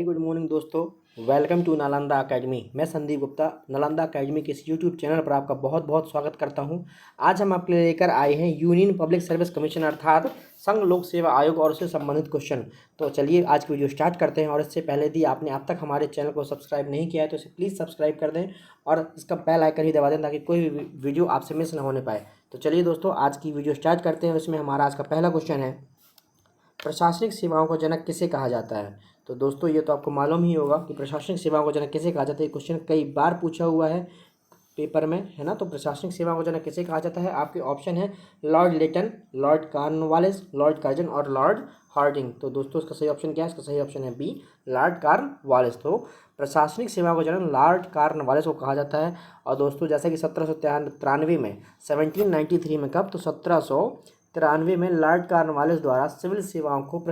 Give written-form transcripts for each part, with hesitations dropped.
Very good morning दोस्तों। Welcome to Nalanda academy. मैं Sandeep Gupta Nalanda academy के इस यूट्यूब चैनल पर आपका बहुत बहुत स्वागत करता हूं। आज हम आपके लिए लेकर आए हैं यूनियन पब्लिक सर्विस कमीशन अर्थात संघ लोक सेवा आयोग और उससे संबंधित क्वेश्चन। तो चलिए आज की वीडियो स्टार्ट करते हैं। और इससे पहले यदि आपने अब तक हमारे चैनल को सब्सक्राइब नहीं किया है तो इसे प्लीज़ सब्सक्राइब कर दें और इसका बेल आइकन ही दबा दें ताकि कोई भी वीडियो आपसे मिस ना होने पाए। तो चलिए दोस्तों आज की वीडियो स्टार्ट करते हैं। इसमें हमारा आज का पहला क्वेश्चन है, प्रशासनिक सेवाओं का जनक किसे कहा जाता है। तो दोस्तों ये तो आपको मालूम ही होगा कि प्रशासनिक सेवाओं का जनक किसे कहा जाता है। ये क्वेश्चन कई बार पूछा हुआ है पेपर में, है ना। तो प्रशासनिक सेवाओं का जनक किसे कहा जाता है। आपके ऑप्शन है lord Lytton, lord Cornwallis, lord Curzon और लॉर्ड हार्डिंग। तो दोस्तों इसका सही ऑप्शन क्या है। इसका सही ऑप्शन है बी, लॉर्ड कॉर्नवालिस। तो प्रशासनिक सेवाओं का जनक लॉर्ड कॉर्नवालिस को कहा जाता है। और दोस्तों जैसे कि 1793 में 1793 में कब, तो 1793 में लॉर्ड कॉर्नवालिस द्वारा सिविल सेवाओं को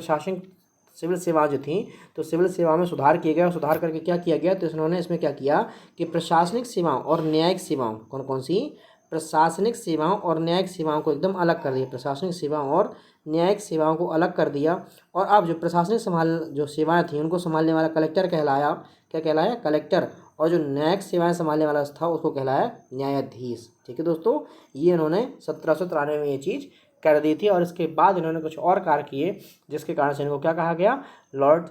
सिविल सेवाएं जो थी तो सिविल सेवाओं में सुधार किए गए। और सुधार करके क्या किया गया, तो इन्होंने इसमें क्या किया कि प्रशासनिक सेवाओं और न्यायिक सेवाओं, कौन कौन सी, प्रशासनिक सेवाओं और न्यायिक सेवाओं को एकदम अलग कर दिया। प्रशासनिक सेवाओं और न्यायिक सेवाओं को अलग कर दिया। और अब जो प्रशासनिक जो सेवाएं थी उनको संभालने वाला कलेक्टर कहलाया, क्या कहलाया, कलेक्टर। और जो न्यायिक सेवाएं संभालने वाला था उसको कहलाया न्यायाधीश। ठीक है दोस्तों, ये इन्होंने 1793 में ये चीज़ कर दी थी। और इसके बाद इन्होंने कुछ और कार्य किए जिसके कारण से इनको क्या कहा गया, लॉर्ड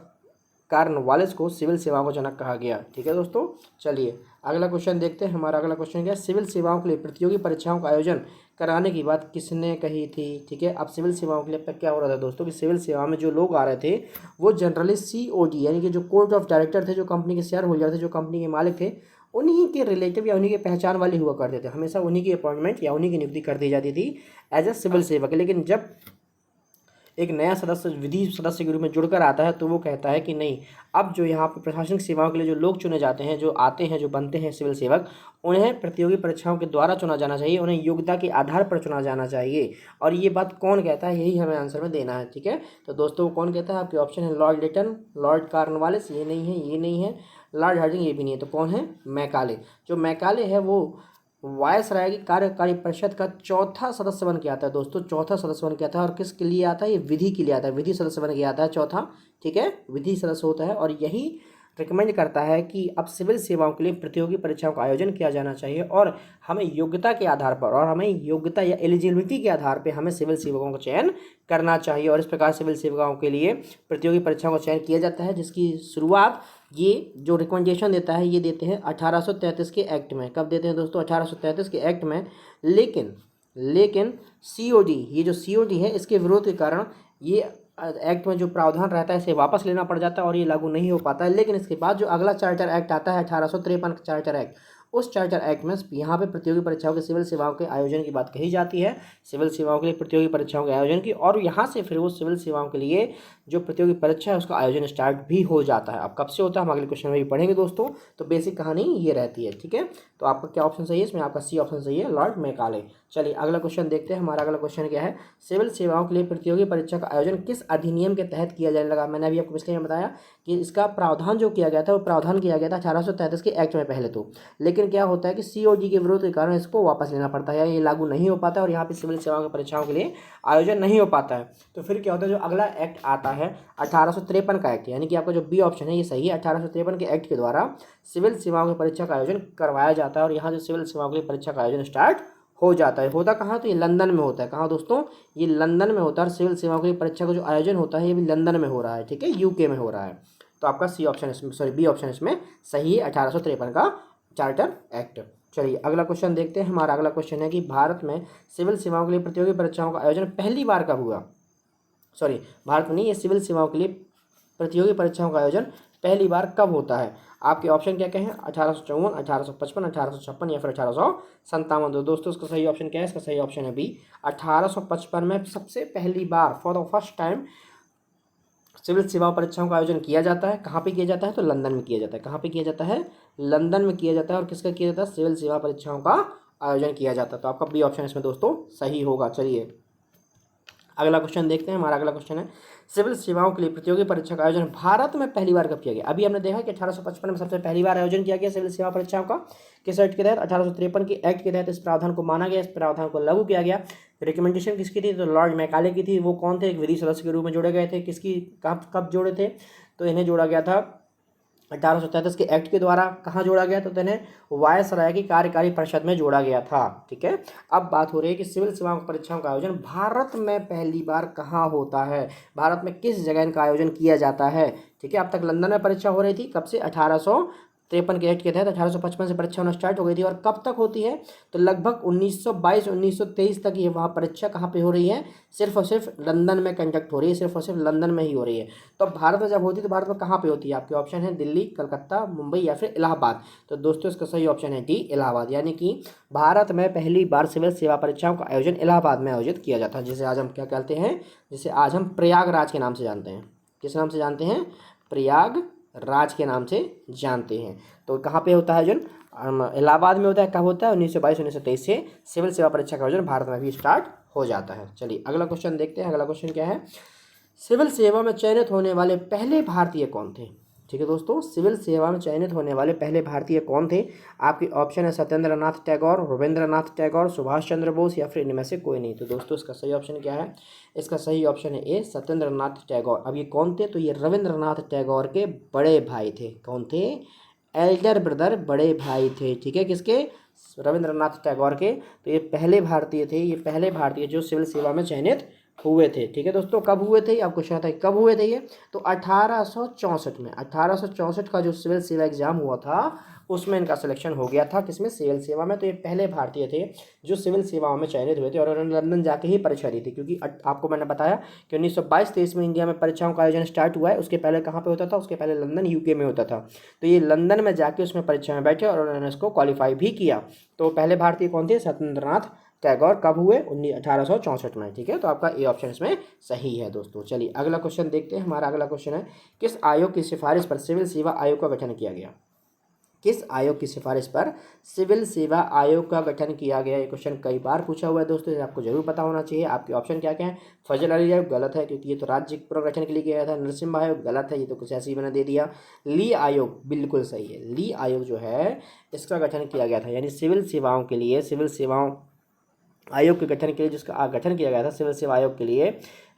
कॉर्नवालिस को सिविल सेवाओं का जनक कहा गया। ठीक है दोस्तों, चलिए अगला क्वेश्चन देखते हैं। हमारा अगला क्वेश्चन क्या है, सिविल सेवाओं के लिए प्रतियोगी परीक्षाओं का आयोजन कराने की बात किसने कही थी। ठीक है, अब सिविल सेवाओं के लिए अब तक क्या हो रहा था दोस्तों कि सिविल सेवा में जो लोग आ रहे थे वो जनरली COD यानी कि जो कोर्ट ऑफ डायरेक्टर थे, जो कंपनी के शेयर होल्डर थे, जो कंपनी के मालिक थे, उन्हीं के रिलेटिव या उन्हीं के पहचान वाले हुआ करते थे। हमेशा उन्हीं की अपॉइंटमेंट या उन्हीं की नियुक्ति कर दी जाती थी एज ए सिविल सेवक। लेकिन जब एक नया सदस्य विधि सदस्य के रूप में जुड़कर आता है तो वो कहता है कि नहीं, अब जो यहाँ पर प्रशासनिक सेवाओं के लिए जो लोग चुने जाते हैं, जो आते हैं, जो बनते हैं सिविल सेवक, उन्हें प्रतियोगी परीक्षाओं के द्वारा चुना जाना चाहिए, उन्हें योग्यता के आधार पर चुना जाना चाहिए। और ये बात कौन कहता है, यही हमें आंसर में देना है। ठीक है, तो दोस्तों कौन कहता है, आपके ऑप्शन है लॉर्ड लिटन, लॉर्ड कॉर्नवालिस, ये नहीं है, ये नहीं है, लॉर्ड हार्डिंग, ये भी नहीं है। तो कौन है, मैकाले। जो मैकाले है वो वायसराय की कार्यकारी परिषद का चौथा सदस्य बन के आता है। दोस्तों चौथा सदस्य बन के आता है। और किसके लिए आता है, ये विधि के लिए आता है, विधि सदस्य बन के आता है चौथा। ठीक है, विधि सदस्य होता है और यही रिकमेंड करता है कि अब सिविल सेवाओं के लिए प्रतियोगी परीक्षाओं का आयोजन किया जाना चाहिए और हमें योग्यता के आधार पर और हमें योग्यता या एलिजिबिलिटी के आधार पर हमें सिविल सेवकों का चयन करना चाहिए। और इस प्रकार सिविल सेवकों के लिए प्रतियोगी परीक्षाओं का चयन किया जाता है, जिसकी शुरुआत ये जो रिकमेंडेशन देता है ये देते हैं 1833 के एक्ट में। कब देते हैं दोस्तों, 1833 के एक्ट में। लेकिन COD, ये जो COD है इसके विरोध के कारण ये एक्ट में जो प्रावधान रहता है इसे वापस लेना पड़ जाता है और ये लागू नहीं हो पाता है। लेकिन इसके बाद जो अगला चार्टर एक्ट आता है 1853 का चार्टर एक्ट, उस चार्टर एक्ट में यहाँ पे प्रतियोगी परीक्षाओं के सिविल सेवाओं के आयोजन की बात कही जाती है, सिविल सेवाओं के लिए प्रतियोगी परीक्षाओं के आयोजन की। और यहाँ से फिर वो सिविल सेवाओं के लिए जो प्रतियोगी परीक्षा है उसका आयोजन स्टार्ट भी हो जाता है। अब कब से होता है हम अगले क्वेश्चन में भी पढ़ेंगे दोस्तों। तो बेसिक कहानी ये रहती है। ठीक है, तो आपका क्या ऑप्शन सही है इसमें, आपका C ऑप्शन सही है, लॉर्ड मैकाले। चलिए अगला क्वेश्चन देखते हैं। हमारा अगला क्वेश्चन क्या है, सिविल सेवाओं के लिए प्रतियोगी परीक्षा का आयोजन किस अधिनियम के तहत किया जाने लगा। मैंने अभी आपको पिछले में बताया कि इसका प्रावधान जो किया गया था वो प्रावधान किया गया था 1833 के एक्ट में पहले तो। लेकिन क्या होता है कि COD के विरोध के कारण इसको वापस लेना पड़ता है या ये लागू नहीं हो पाता है और यहाँ पे सिविल सेवाओं की परीक्षाओं के लिए आयोजन नहीं हो पाता है। तो फिर क्या होता है, जो अगला एक्ट आता है 1853 का एक्ट, यानी कि आपका जो B ऑप्शन है ये सही है। 1853 के एक्ट के द्वारा सिविल सेवाओं की परीक्षा का आयोजन करवाया जाता है और यहाँ जो सिविल सेवाओं के लिए परीक्षा का आयोजन स्टार्ट हो जाता है। होता कहाँ, तो ये लंदन में होता है। कहाँ दोस्तों, ये लंदन में होता है। सिविल सेवाओं के लिए परीक्षा का जो आयोजन होता है ये भी लंदन में हो रहा है। ठीक है, UK में हो रहा है। तो आपका C ऑप्शन इसमें, सॉरी B ऑप्शन इसमें सही है, 1853 का चार्टर एक्ट। चलिए अगला क्वेश्चन देखते हैं। हमारा अगला क्वेश्चन है कि भारत में सिविल सेवाओं के लिए प्रतियोगी परीक्षाओं का आयोजन पहली बार कब हुआ। सॉरी, भारत में नहीं, ये सिविल सेवाओं के लिए प्रतियोगी परीक्षाओं का आयोजन पहली बार कब होता है। आपके ऑप्शन क्या क्या हैं, 1854, 1855, 1856 या फिर 1857। तो दोस्तों इसका सही ऑप्शन क्या है, इसका सही ऑप्शन है B, 1855 में सबसे पहली बार for the first time civil सेवा परीक्षाओं का आयोजन किया जाता है। कहाँ पे किया जाता है, तो लंदन में किया जाता है। कहाँ पे किया जाता है, लंदन में किया जाता है। और किसका किया जाता है, सिविल सेवा परीक्षाओं का आयोजन किया जाता है। तो आपका B ऑप्शन इसमें दोस्तों सही होगा। चलिए अगला क्वेश्चन देखते हैं। हमारा अगला क्वेश्चन है, सिविल सेवाओं के लिए प्रतियोगी परीक्षा का आयोजन भारत में पहली बार कब किया गया। अभी हमने देखा कि 1855 में सबसे पहली बार आयोजन किया गया सिविल सेवा परीक्षाओं का। किस एक्ट के तहत, 1853 के एक्ट के तहत इस प्रावधान को माना गया, इस प्रावधान को लागू किया गया। रिकमेंडेशन किसकी थी, तो लॉर्ड मैकाले की थी। वो कौन थे, एक विधि सदस्य के रूप में जोड़े गए थे। किसकी कब जोड़े थे, तो इन्हें जोड़ा गया था 1833 के एक्ट के द्वारा कहाँ जोड़ा गया तो इन्हें वायसराय की कार्यकारी परिषद में जोड़ा गया था। ठीक है, अब बात हो रही है कि सिविल सेवाओं परीक्षाओं का आयोजन भारत में पहली बार कहाँ होता है, भारत में किस जगह इनका आयोजन किया जाता है। ठीक है, अब तक लंदन में परीक्षा हो रही थी, कब से 1853 के एक्ट के तहत 1855 से परीक्षा होना स्टार्ट हो गई थी। और कब तक होती है तो लगभग 1922-1923 तक ये वहाँ परीक्षा कहाँ पे हो रही है, सिर्फ और सिर्फ लंदन में कंडक्ट हो रही है, सिर्फ और सिर्फ लंदन में ही हो रही है। तो भारत में जब होती है तो भारत में कहाँ पे होती है, आपके ऑप्शन है दिल्ली, कलकत्ता, मुंबई या फिर इलाहाबाद। तो दोस्तों इसका सही ऑप्शन है डी, इलाहाबाद, यानी कि भारत में पहली बार सिविल सेवा परीक्षाओं का आयोजन इलाहाबाद में आयोजित किया जाता है, जिसे आज हम क्या कहते हैं, जिसे आज हम प्रयागराज के नाम से जानते हैं। किस नाम से जानते हैं, प्रयागराज के नाम से जानते हैं। तो कहाँ पे होता है आयोजन, इलाहाबाद में होता है। कब होता है, 1922-1923 से सिविल सेवा परीक्षा का आयोजन भारत में भी स्टार्ट हो जाता है। चलिए अगला क्वेश्चन देखते हैं। अगला क्वेश्चन क्या है, सिविल सेवा में चयनित होने वाले पहले भारतीय कौन थे। ठीक है दोस्तों, सिविल सेवा में चयनित होने वाले पहले भारतीय कौन थे। आपके ऑप्शन है सत्येंद्र नाथ टैगोर, रविंद्रनाथ टैगोर, सुभाष चंद्र बोस या फिर इनमें से कोई नहीं। तो दोस्तों इसका सही ऑप्शन क्या है, इसका सही ऑप्शन है ए, सत्येंद्र नाथ टैगोर। अब ये कौन थे, तो ये रविंद्रनाथ टैगोर के बड़े भाई थे। कौन थे, एल्डर ब्रदर, बड़े भाई थे। ठीक है, किसके, रविंद्रनाथ टैगोर के। तो ये पहले भारतीय थे, ये पहले भारतीय जो सिविल सेवा में चयनित हुए थे। ठीक है दोस्तों, कब हुए थे, अब क्वेश्चन आता है कब हुए थे ये, तो 1864 में, 1864 का जो सिविल सेवा एग्जाम हुआ था उसमें इनका सिलेक्शन हो गया था, किसमें, सिविल सेवा में। तो ये पहले भारतीय थे जो सिविल सेवाओं में चयनित हुए थे और उन्होंने लंदन जाके ही परीक्षा दी थी, क्योंकि आपको मैंने बताया कि 1922-23 में इंडिया में परीक्षाओं का आयोजन स्टार्ट हुआ है। उसके पहले कहाँ पे होता था, उसके पहले लंदन, यूके में होता था। तो ये लंदन में जाके उसमें परीक्षा में बैठे और उन्होंने इसको क्वालिफाई भी किया। तो पहले भारतीय कौन थे, सत्येंद्रनाथ टैगोर। कब हुए, 1864 में। ठीक है, तो आपका ए ऑप्शन इसमें सही है दोस्तों। चलिए अगला क्वेश्चन देखते हैं। हमारा अगला क्वेश्चन है, किस आयोग की सिफारिश पर सिविल सेवा आयोग का गठन किया गया। किस आयोग की सिफारिश पर सिविल सेवा आयोग का गठन किया गया। ये क्वेश्चन कई बार पूछा हुआ है दोस्तों, ये आपको जरूर पता होना चाहिए। आपके ऑप्शन क्या क्या है, फजल अली आयोग गलत है, क्योंकि ये तो राज्य पुनर्गठन के लिए किया गया था। नरसिम्हा आयोग गलत है, ये तो कुछ ऐसे ही मैंने दे दिया। ली आयोग बिल्कुल सही है, ली आयोग जो है इसका गठन किया गया था, यानी सिविल सेवाओं के लिए, सिविल सेवाओं आयोग के गठन के लिए जिसका गठन किया गया था सिविल सेवा आयोग के लिए,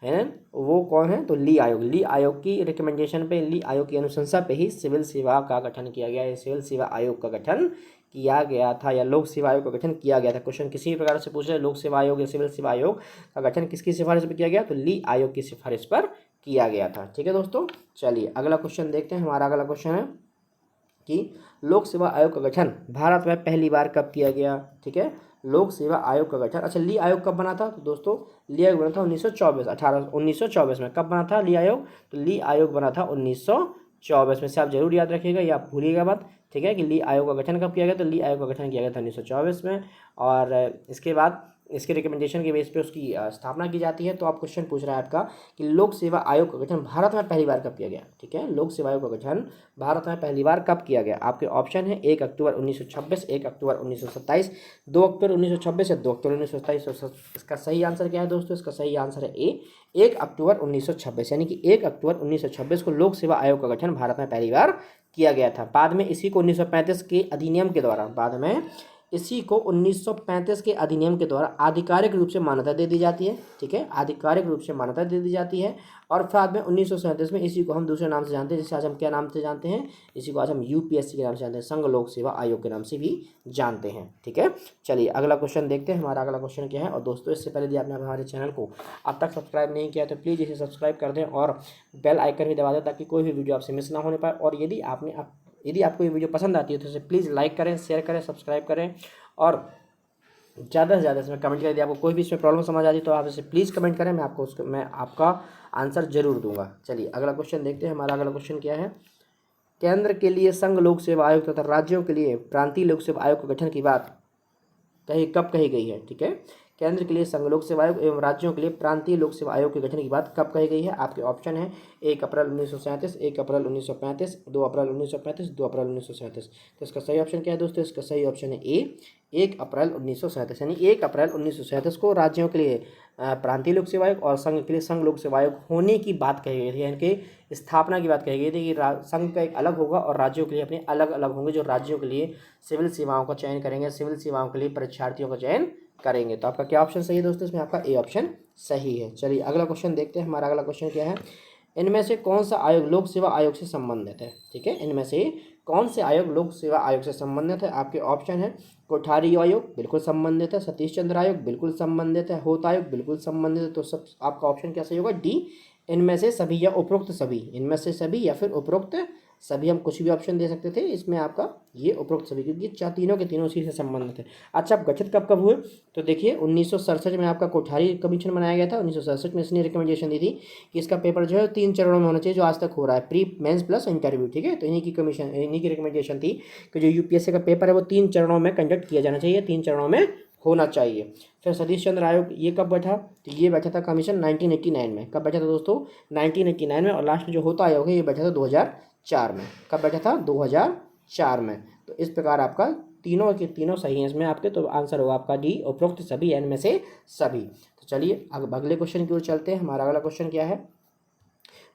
है ना, वो कौन है, तो ली आयोग। ली आयोग की रिकमेंडेशन पे, ली आयोग की अनुशंसा पे ही सिविल सेवा का गठन किया गया है। सिविल सेवा आयोग का गठन किया गया था, या लोक सेवा आयोग का गठन किया गया था। क्वेश्चन किसी भी प्रकार से पूछ रहे, लोक सेवा आयोग या सिविल सेवा आयोग का गठन किसकी सिफारिश पर किया गया, तो ली आयोग की सिफारिश पर किया गया था। ठीक है दोस्तों, चलिए अगला क्वेश्चन देखते हैं। हमारा अगला क्वेश्चन है कि लोक सेवा आयोग का गठन भारत में पहली बार कब किया गया। ठीक है, लोक सेवा आयोग का गठन, अच्छा ली आयोग कब बना था, तो दोस्तों ली आयोग बना था 1924 में। कब बना था ली आयोग, तो ली आयोग बना था 1924 में। से आप जरूर याद रखिएगा, या आप भूलिएगा मत। ठीक है, कि ली आयोग का गठन कब किया गया, तो ली आयोग का गठन किया गया था 1924 में। और इसके बाद इसके रिकमेंडेशन के बेस पे उसकी स्थापना की जाती है। तो आप क्वेश्चन पूछ रहा है आपका कि लोक सेवा आयोग का गठन भारत में पहली बार कब किया गया। ठीक है, लोक सेवा आयोग का गठन भारत में पहली बार कब किया गया। आपके ऑप्शन है 1 अक्टूबर 1926, 1 अक्टूबर 1927, 2 अक्टूबर 1926 या 2 अक्टूबर 1927। तो इसका सही आंसर क्या है दोस्तों, इसका सही आंसर है ए, 1 अक्टूबर 1926, यानी कि 1 अक्टूबर 1926 को लोक सेवा आयोग का गठन भारत में पहली बार किया गया था। बाद में इसी को 1935 के अधिनियम के द्वारा, बाद में इसी को 1935 के अधिनियम के द्वारा आधिकारिक रूप से मान्यता दे दी जाती है। ठीक है, आधिकारिक रूप से मान्यता दे दी जाती है। और बाद में 1937 में इसी को हम दूसरे नाम से जानते हैं, जिसे आज हम क्या नाम से जानते हैं, इसी को आज हम यूपीएससी के नाम से जानते हैं, संघ लोक सेवा आयोग के नाम से भी जानते हैं। ठीक है, चलिए अगला क्वेश्चन देखते हैं। हमारा अगला क्वेश्चन क्या है। और दोस्तों इससे पहले यदि आपने हमारे चैनल को अब तक सब्सक्राइब नहीं किया तो प्लीज़ इसे सब्सक्राइब कर दें और बेल आइकन भी दबा दें, ताकि कोई भी वीडियो आपसे मिस ना होने पाए। और यदि आपको ये वीडियो पसंद आती है तो इसे प्लीज़ लाइक करें, शेयर करें, सब्सक्राइब करें और ज़्यादा से ज़्यादा इसमें कमेंट करें। यदि आपको कोई भी इसमें प्रॉब्लम समझ आती है तो आप इसे प्लीज़ कमेंट करें, मैं आपका आंसर जरूर दूंगा। चलिए अगला क्वेश्चन देखते हैं। हमारा अगला क्वेश्चन क्या है, केंद्र के लिए संघ लोक सेवा आयोग तथा राज्यों के लिए प्रांतीय लोक सेवा आयोग के गठन की बात कब कही गई है। ठीक है, केंद्र के लिए संघ लोक सेवा आयोग एवं राज्यों के लिए प्रांतीय लोक सेवा आयोग के गठन की बात कब कही गई है। आपके ऑप्शन है 1 अप्रैल 1937, 1 अप्रैल 1935, 2 अप्रैल 1935, 2 अप्रैल 1937। तो इसका सही ऑप्शन क्या है दोस्तों, इसका सही ऑप्शन है ए, 1 अप्रैल 1937, यानी 1 अप्रैल 1937 को राज्यों के लिए प्रांतीय लोक सेवा आयोग और संघ के लिए संघ लोक सेवा आयोग होने की बात कही गई थी, यानी कि स्थापना की बात कही गई थी कि संघ का एक अलग होगा और राज्यों के लिए अपने अलग अलग होंगे, जो राज्यों के लिए सिविल सेवाओं का चयन करेंगे, सिविल सेवाओं के लिए परीक्षार्थियों का चयन करेंगे। तो आपका क्या ऑप्शन सही है दोस्तों, इसमें आपका ए ऑप्शन सही है। चलिए अगला क्वेश्चन देखते हैं। हमारा अगला क्वेश्चन क्या है, इनमें से कौन सा आयोग लोक सेवा आयोग से संबंधित है? ठीक है, इनमें से कौन से आयोग लोक सेवा आयोग से संबंधित है? आपके ऑप्शन है कोठारी आयोग बिल्कुल संबंधित है, सतीश चंद्र आयोग बिल्कुल संबंधित है, होत आयोग बिल्कुल संबंधित है। तो सब आपका ऑप्शन क्या सही होगा? डी, इनमें से सभी या उपरोक्त सभी। इनमें से सभी या फिर उपरोक्त सभी, हम कुछ भी ऑप्शन दे सकते थे। इसमें आपका ये उपरोक्त सभी, क्योंकि चार तीनों के तीनों उसी से संबंधित है। अच्छा, आप गठित कब कब हुए? तो देखिए 1967 में आपका कोठारी कमीशन बनाया गया था। 1967 में इसने रिकमेंडेशन दी थी कि इसका पेपर जो है 3 चरणों में होना चाहिए, जो आज तक हो रहा है, प्री मेंस प्लस इंटरव्यू। ठीक है, तो इन्हीं की कमीशन, इन्हीं की रिकमेंडेशन थी कि जो यूपीएससी का पेपर है वो 3 चरणों में कंडक्ट किया जाना चाहिए, 3 चरणों में होना चाहिए। फिर सतीश चंद्र आयोग ये कब बैठा? तो ये बैठा था कमीशन 1989 में। कब बैठा था दोस्तों? 1989 में। और लास्ट में जो होता आयोग है ये बैठा था 2004 में। कब बैठा था? 2004 में। तो इस प्रकार आपका तीनों के तीनों सही हैं इसमें आपके। तो आंसर होगा आपका डी, उपरोक्त सभी, इनमें से सभी। तो चलिए अब अगले क्वेश्चन की ओर चलते हैं। हमारा अगला क्वेश्चन क्या है?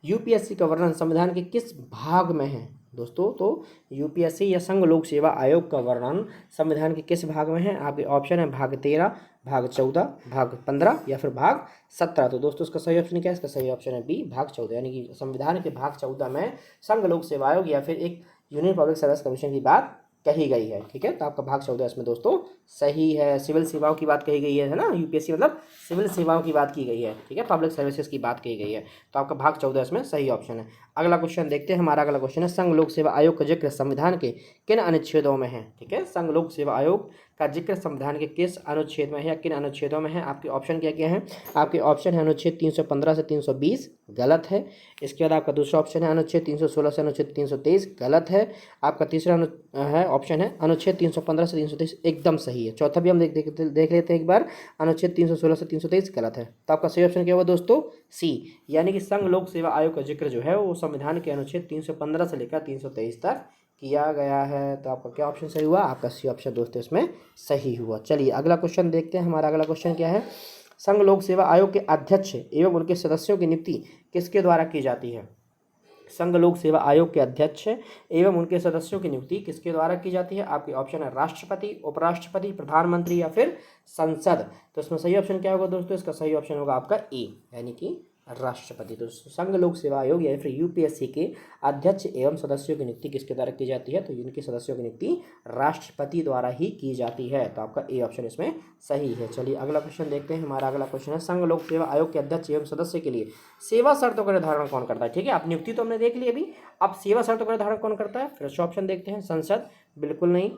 यूपीएससी का वर्णन संविधान के किस भाग में है दोस्तों? तो यूपीएससी या संघ लोक सेवा आयोग का वर्णन संविधान के किस भाग में है? आपके ऑप्शन है भाग 13, भाग 14, भाग 15 या फिर भाग 17। तो दोस्तों इसका सही ऑप्शन क्या है? इसका सही ऑप्शन है बी, भाग 14। यानी कि संविधान के भाग 14 में संघ लोक सेवा आयोग या फिर एक यूनियन पब्लिक सर्विस कमीशन की बात कही गई है। ठीक है, तो आपका भाग 14 इसमें दोस्तों सही है। सिविल सेवाओं की बात कही गई है ना, यूपीएससी मतलब सिविल सेवाओं की बात की गई है। ठीक है, पब्लिक सर्विसेज की बात कही गई है। तो आपका भाग 14 इसमें सही ऑप्शन है। अगला क्वेश्चन देखते हैं। हमारा अगला क्वेश्चन है संघ लोक सेवा आयोग का जिक्र संविधान के किन अनुच्छेदों में है? ठीक है, संघ लोक सेवा आयोग का जिक्र संविधान के किस अनुच्छेद में है या किन अनुच्छेदों में है? आपके ऑप्शन क्या क्या है? आपके ऑप्शन है अनुच्छेद 315 से 320, गलत है। इसके बाद आपका दूसरा ऑप्शन है अनुच्छेद 316 से अनुच्छेद 323, गलत है। आपका तीसरा है ऑप्शन है अनुच्छेद 315 से 323, एकदम सही है। चौथा भी हम देख लेते हैं एक बार, अनुच्छेद 316 से 323, गलत है। तो आपका सही ऑप्शन क्या होगा दोस्तों? सी, यानी कि संघ लोक सेवा आयोग का जिक्र जो है वो संविधान के अनुच्छेद 315 से लेकर 323 तक किया गया है। तो आपका क्या ऑप्शन सही हुआ? आपका सी ऑप्शन दोस्तों इसमें सही हुआ। चलिए अगला क्वेश्चन देखते हैं। हमारा अगला क्वेश्चन क्या है? संघ लोक सेवा आयोग के अध्यक्ष एवं उनके सदस्यों की नियुक्ति किसके द्वारा की जाती है? संघ लोक सेवा आयोग के अध्यक्ष एवं उनके सदस्यों की नियुक्ति किसके द्वारा की जाती है? आपके ऑप्शन है राष्ट्रपति, उपराष्ट्रपति, प्रधानमंत्री या फिर संसद। तो इसमें सही ऑप्शन क्या होगा दोस्तों? इसका सही ऑप्शन होगा आपका ए, यानी कि राष्ट्रपति। तो संघ लोक सेवा आयोग या फिर यूपीएससी के अध्यक्ष एवं सदस्यों की नियुक्ति किसके द्वारा की जाती है? तो इनके सदस्यों की नियुक्ति राष्ट्रपति द्वारा ही की जाती है। तो आपका ए ऑप्शन इसमें सही है। चलिए अगला क्वेश्चन देखते हैं। हमारा अगला क्वेश्चन है संघ लोक सेवा आयोग के अध्यक्ष एवं सदस्य के लिए सेवा शर्तों का निर्धारण कौन करता है? ठीक है, आप नियुक्ति तो हमने देख ली अभी, अब सेवा शर्तों का निर्धारण कौन करता है? फिर से ऑप्शन देखते हैं। संसद, बिल्कुल नहीं।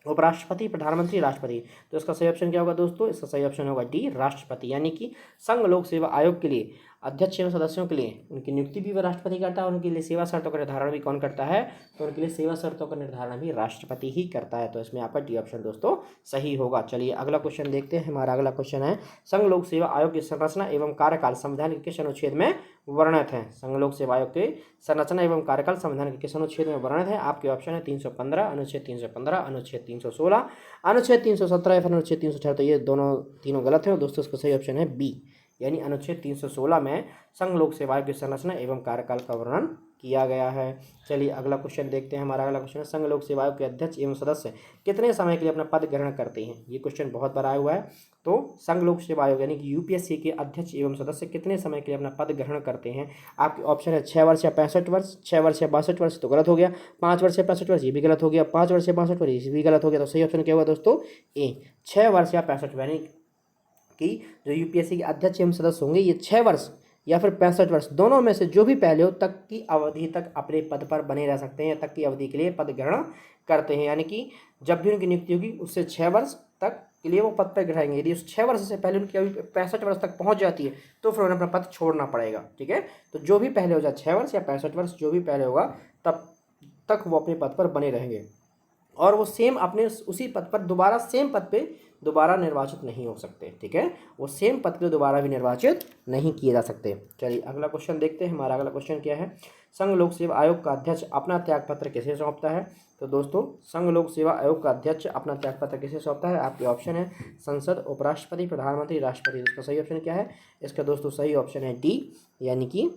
उपराष्ट्रपति, प्रधानमंत्री, राष्ट्रपति। तो इसका सही ऑप्शन क्या होगा दोस्तों? इसका सही ऑप्शन होगा डी, राष्ट्रपति। यानी कि संघ लोक सेवा आयोग के लिए अध्यक्ष एवं सदस्यों के लिए उनकी नियुक्ति भी राष्ट्रपति करता है, उनके लिए सेवा शर्तों का निर्धारण भी कौन करता है? तो उनके लिए सेवा शर्तों का निर्धारण भी राष्ट्रपति ही करता है। तो इसमें आपका डी ऑप्शन दोस्तों सही होगा। चलिए अगला क्वेश्चन देखते हैं। हमारा अगला क्वेश्चन है संघ लोक सेवा आयोग की संरचना एवं कार्यकाल संविधान के किस अनुच्छेद में वर्णित है? संघ लोक सेवा आयोग के संरचना एवं कार्यकाल संविधान के किस अनुच्छेद में वर्णित है? आपके ऑप्शन है 315, अनुच्छेद 315, अनुच्छेद 316, अनुच्छेद 317 या फिर अनुच्छेद 318। तो ये तीनों गलत है दोस्तों। इसका सही ऑप्शन है बी, यानी अनुच्छेद 316 में संघ लोक सेवा आयोग की संरचना एवं कार्यकाल का वर्णन किया गया है। चलिए अगला क्वेश्चन देखते हैं। हमारा अगला क्वेश्चन है संघ लोक सेवा आयोग के अध्यक्ष एवं सदस्य कितने समय के लिए अपना पद ग्रहण करते हैं? ये क्वेश्चन बहुत बार आया हुआ है। तो संघ लोक सेवा आयोग यानी कि यूपीएससी के अध्यक्ष एवं सदस्य कितने समय के लिए अपना पद ग्रहण करते हैं? आपके ऑप्शन है 6 वर्ष या 65 वर्ष, 6 वर्ष या 62 वर्ष, तो गलत हो गया। 5 वर्ष या 65 वर्ष, ये भी गलत हो गया। 5 वर्ष या 62 वर्ष, ये भी गलत हो गया। तो सही ऑप्शन क्या होगा दोस्तों? ए, 6 वर्ष या 65, यानी कि जो यूपीएससी के अध्यक्ष एवं सदस्य होंगे ये 6 वर्ष या फिर 65 वर्ष, दोनों में से जो भी पहले हो तक की अवधि तक अपने पद पर बने रह सकते हैं या तक की अवधि के लिए पद ग्रहण करते हैं। यानी कि जब भी उनकी नियुक्ति होगी उससे 6 वर्ष तक के लिए वो पद पर ग्रहेंगे। यदि उस 6 वर्ष से पहले उनकी अवधि 65 वर्ष तक पहुंच जाती है तो फिर उन्हें अपना पद छोड़ना पड़ेगा। ठीक है, तो जो भी पहले हो जाए 6 वर्ष या 65 वर्ष, जो भी पहले होगा तब तक वो अपने पद पर बने रहेंगे और वो सेम अपने उसी पद पर दोबारा सेम पद पे दोबारा निर्वाचित नहीं हो सकते। ठीक है, वो सेम पद पे दोबारा भी निर्वाचित नहीं किए जा सकते। चलिए अगला क्वेश्चन देखते हैं। हमारा अगला क्वेश्चन क्या है? संघ लोक सेवा आयोग का अध्यक्ष अपना त्यागपत्र किसे सौंपता है? तो दोस्तों संघ लोक सेवा आयोग का अध्यक्ष अपना त्यागपत्र किसे सौंपता है? आपके ऑप्शन है संसद, उपराष्ट्रपति, प्रधानमंत्री, राष्ट्रपति। इसका सही ऑप्शन क्या है? इसका दोस्तों सही ऑप्शन है डी, यानी कि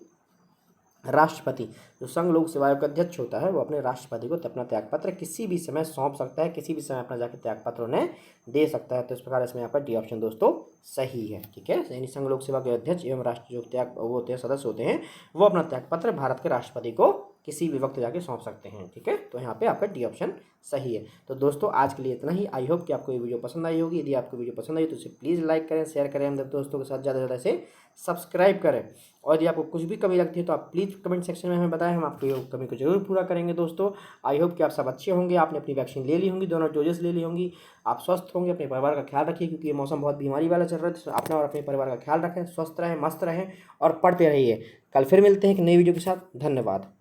राष्ट्रपति, जो संघ लोक सेवा आयोग का अध्यक्ष होता है, वो अपने राष्ट्रपति को अपना त्यागपत्र किसी भी समय सौंप सकता है, किसी भी समय अपना जाकर त्यागपत्र उन्हें दे सकता है। तो इस प्रकार इसमें आपका डी ऑप्शन दोस्तों सही है। ठीक है, यानी संघ लोक सेवा के अध्यक्ष एवं राष्ट्र जो त्याग वो होते हैं सदस्य होते हैं, वो अपना त्यागपत्र भारत के राष्ट्रपति को किसी भी वक्त जाके सौंप सकते हैं। ठीक है, तो यहाँ पे आपका डी ऑप्शन सही है। तो दोस्तों आज के लिए इतना ही। आई होप कि आपको ये वीडियो पसंद आई होगी। यदि आपको वीडियो पसंद आई तो इसे प्लीज़ लाइक करें, शेयर करें, हम दोस्तों के साथ ज़्यादा से ज़्यादा इसे सब्सक्राइब करें। और यदि आपको कुछ भी कमी लगती है तो आप प्लीज़ कमेंट सेक्शन में हमें बताएं, हम आपकी कमी को जरूर पूरा करेंगे। दोस्तों आई होप कि आप सब अच्छे होंगे, आपने अपनी वैक्सीन ले ली होंगी, दोनों डोजेस ले ली होंगी, आप स्वस्थ होंगे। अपने परिवार का ख्याल रखिए क्योंकि ये मौसम बहुत बीमारी वाला चल रहा है, तो अपना और अपने परिवार का ख्याल रखें, स्वस्थ रहें, मस्त रहें और पढ़ते रहिए। कल फिर मिलते हैं एक नई वीडियो के साथ। धन्यवाद।